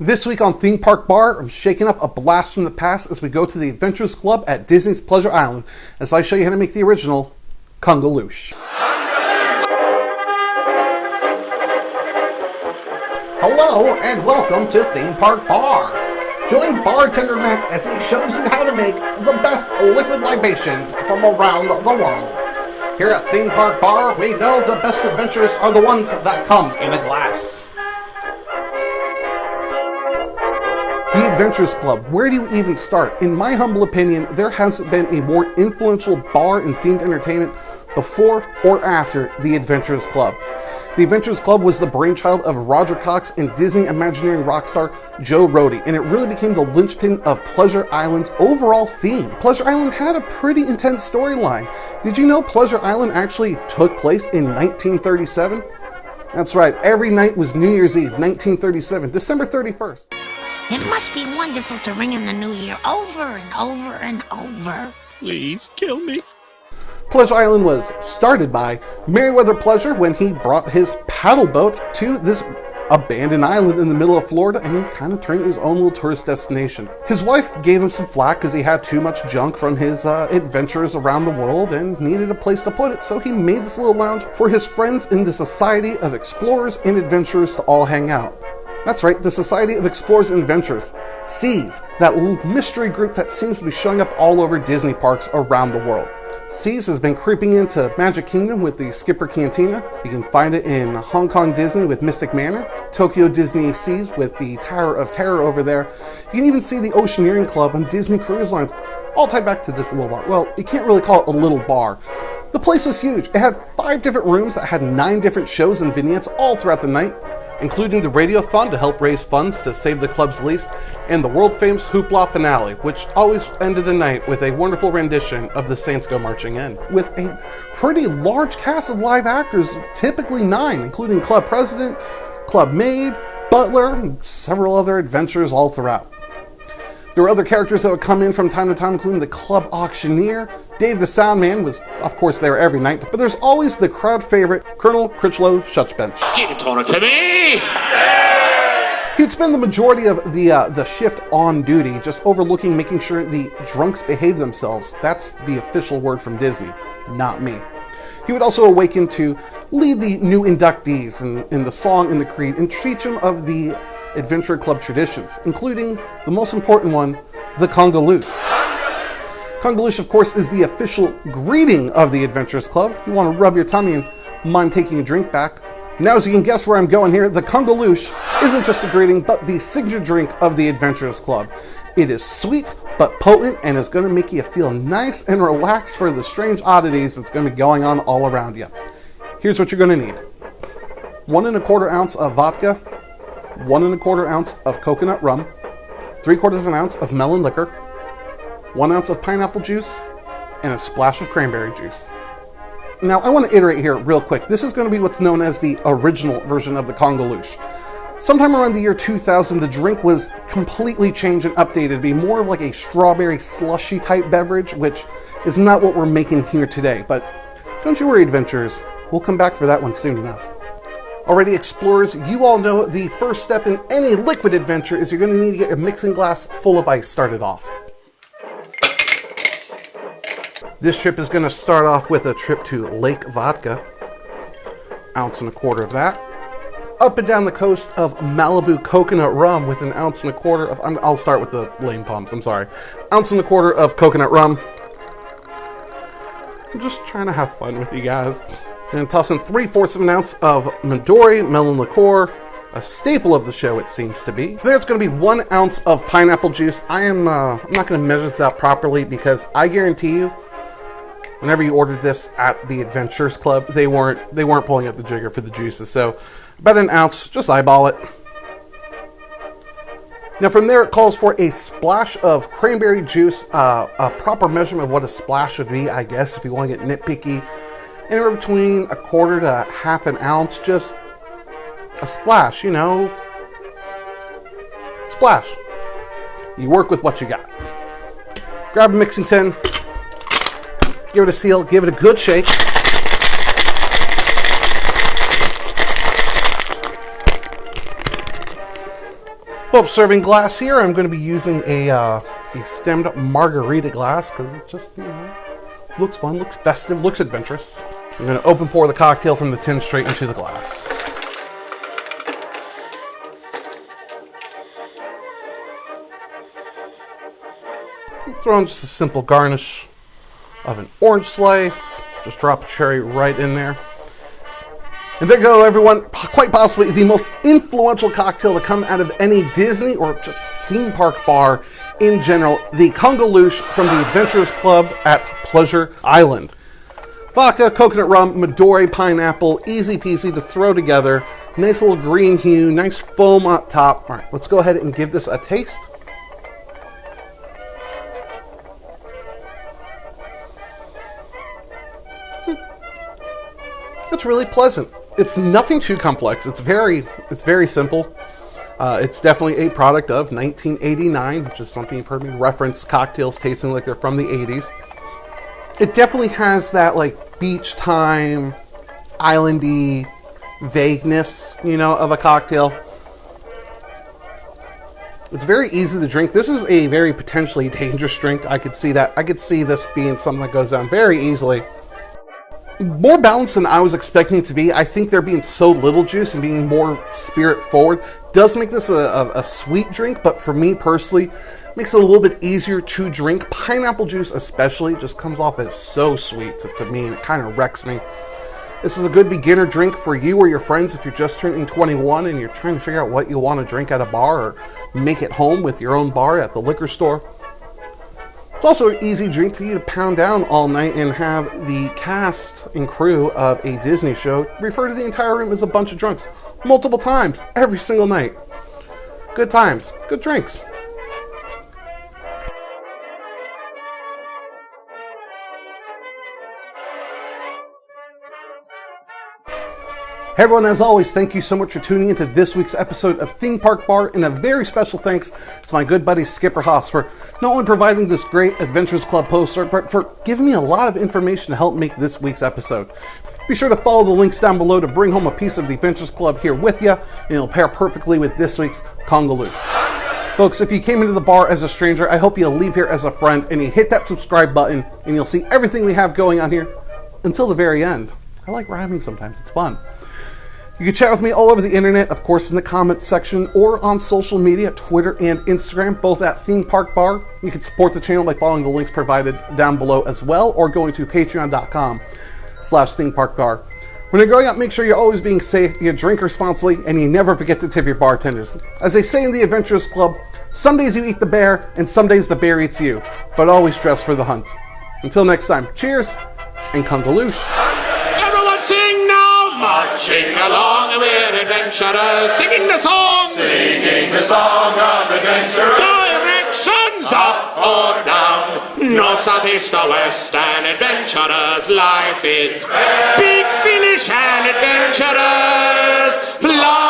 This week on Theme Park Bar, I'm shaking up a blast from the past as we go to the Adventures Club at Disney's Pleasure Island as I show you how to make the original Kungaloosh. Hello and welcome to Theme Park Bar. Join bartender Matt as he shows you how to make the best liquid libations from around the world. Here at Theme Park Bar, we know the best adventures are the ones that come in a glass. The Adventures Club, where do you even start? In my humble opinion, there hasn't been a more influential bar and themed entertainment before or after the Adventures Club. The Adventures Club was the brainchild of Roger Cox and Disney Imagineering rock star Joe Rohde, and it really became the linchpin of Pleasure Island's overall theme. Pleasure Island had a pretty intense storyline. Did you know Pleasure Island actually took place in 1937? That's right, every night was New Year's Eve, 1937, December 31st. It must be wonderful to ring in the new year over and over and over. Please kill me. Pleasure Island was started by Meriwether Pleasure when he brought his paddle boat to this abandoned island in the middle of Florida, and he kind of turned it his own little tourist destination. His wife gave him some flack because he had too much junk from his adventures around the world and needed a place to put it, so he made this little lounge for his friends in the Society of Explorers and Adventurers to all hang out. That's right, the Society of Explorers and Adventurers, SEAS, that little mystery group that seems to be showing up all over Disney parks around the world. SEAS has been creeping into Magic Kingdom with the Skipper Cantina. You can find it in Hong Kong Disney with Mystic Manor, Tokyo Disney Seas with the Tower of Terror over there. You can even see the Oceaneering Club on Disney Cruise Lines, all tied back to this little bar. Well, you can't really call it a little bar. The place was huge. It had 5 different rooms that had 9 different shows and vignettes all throughout the night, including the Radiothon to help raise funds to save the club's lease, and the world-famous Hoopla finale, which always ended the night with a wonderful rendition of the Saints Go Marching In, with a pretty large cast of live actors, typically 9, including Club President, Club Maid, Butler, and several other adventurers all throughout. There were other characters that would come in from time to time, including the Club Auctioneer. Dave the Soundman was, of course, there every night, but there's always the crowd favorite, Colonel Critchlow Shutchbench. Give it to me! He would spend the majority of the shift on duty, just overlooking, making sure the drunks behave themselves. That's the official word from Disney, not me. He would also awaken to lead the new inductees in the song and the creed and teach them of the Adventure Club traditions, including the most important one, the Kungaloosh. Kungaloosh, of course, is the official greeting of the Adventures Club. You want to rub your tummy and mind taking a drink back. Now, as you can guess where I'm going here, the Kungaloosh isn't just a greeting, but the signature drink of the Adventurers Club. It is sweet, but potent, and is going to make you feel nice and relaxed for the strange oddities that's going to be going on all around you. Here's what you're going to need. 1 1/4 ounce of vodka, 1 1/4 ounce of coconut rum, 3/4 ounce of melon liqueur, 1 ounce of pineapple juice, and a splash of cranberry juice. Now, I want to iterate here real quick. This is going to be what's known as the original version of the Kungaloosh. Sometime around the year 2000, the drink was completely changed and updated to be more of like a strawberry slushy type beverage, which is not what we're making here today. But don't you worry, adventurers. We'll come back for that one soon enough. Alrighty, explorers, you all know the first step in any liquid adventure is you're going to need to get a mixing glass full of ice started off. This trip is going to start off with a trip to Lake Vodka, 1 1/4 ounce of that. Up and down the coast of Malibu Coconut Rum with 1 1/4 ounce of, I'll start with the lame pumps, I'm sorry. 1 1/4 ounce of coconut rum. I'm just trying to have fun with you guys. And toss in 3/4 of an ounce of Midori Melon Liqueur, a staple of the show it seems to be. So there it's going to be 1 ounce of pineapple juice. I'm not going to measure this out properly because I guarantee you, whenever you ordered this at the Adventures Club, they weren't pulling out the jigger for the juices. So about 1 ounce, just eyeball it. Now from there it calls for a splash of cranberry juice, a proper measurement of what a splash would be, I guess, if you want to get nitpicky. Anywhere between 1/4 to 1/2 ounce, just a splash, you know. Splash. You work with what you got. Grab a mixing tin. Give it a seal, give it a good shake. Fill up serving glass here. I'm going to be using a stemmed margarita glass because it just, looks fun, looks festive, looks adventurous. I'm going to open pour the cocktail from the tin straight into the glass. Throw in just a simple garnish of an orange slice. Just drop a cherry right in there. And there you go, everyone. Quite possibly the most influential cocktail to come out of any Disney or just theme park bar in general, the Kungaloosh from the Adventurers Club at Pleasure Island. Vodka, coconut rum, Midori, pineapple, easy peasy to throw together. Nice little green hue, nice foam up top. All right, let's go ahead and give this a taste. It's really pleasant. It's nothing too complex. It's very simple. It's definitely a product of 1989, which is something you've heard me reference cocktails tasting like they're from the 80s. It definitely has that like beach time, islandy vagueness, of a cocktail. It's very easy to drink. This is a very potentially dangerous drink. I could see that. I could see this being something that goes down very easily. More balanced than I was expecting it to be. I think there being so little juice and being more spirit forward does make this a sweet drink, but for me personally, makes it a little bit easier to drink. Pineapple juice especially just comes off as so sweet to me, and it kind of wrecks me. This is a good beginner drink for you or your friends if you're just turning 21 and you're trying to figure out what you want to drink at a bar or make it home with your own bar at the liquor store. It's also an easy drink to either pound down all night and have the cast and crew of a Disney show refer to the entire room as a bunch of drunks multiple times every single night. Good times, good drinks. Hey everyone, as always, thank you so much for tuning into this week's episode of Theme Park Bar, and a very special thanks to my good buddy Skipper Haas for not only providing this great Adventurers Club poster, but for giving me a lot of information to help make this week's episode. Be sure to follow the links down below to bring home a piece of the Adventurers Club here with you, and it'll pair perfectly with this week's Kungaloosh. Folks, if you came into the bar as a stranger, I hope you'll leave here as a friend, and you hit that subscribe button, and you'll see everything we have going on here until the very end. I like rhyming sometimes, it's fun. You can chat with me all over the internet, of course in the comments section, or on social media, Twitter and Instagram, both at Theme Park Bar. You can support the channel by following the links provided down below as well, or going to patreon.com/Theme Park Bar. When you're going out, make sure you're always being safe, you drink responsibly, and you never forget to tip your bartenders. As they say in the Adventurers Club, some days you eat the bear, and some days the bear eats you, but always dress for the hunt. Until next time, cheers, and Kungaloosh. Everyone sing now! Marching along, we're adventurers, singing the song of adventurers. Directions up or down, north, south, east or west, and adventurers' life is big finish and adventurers' life.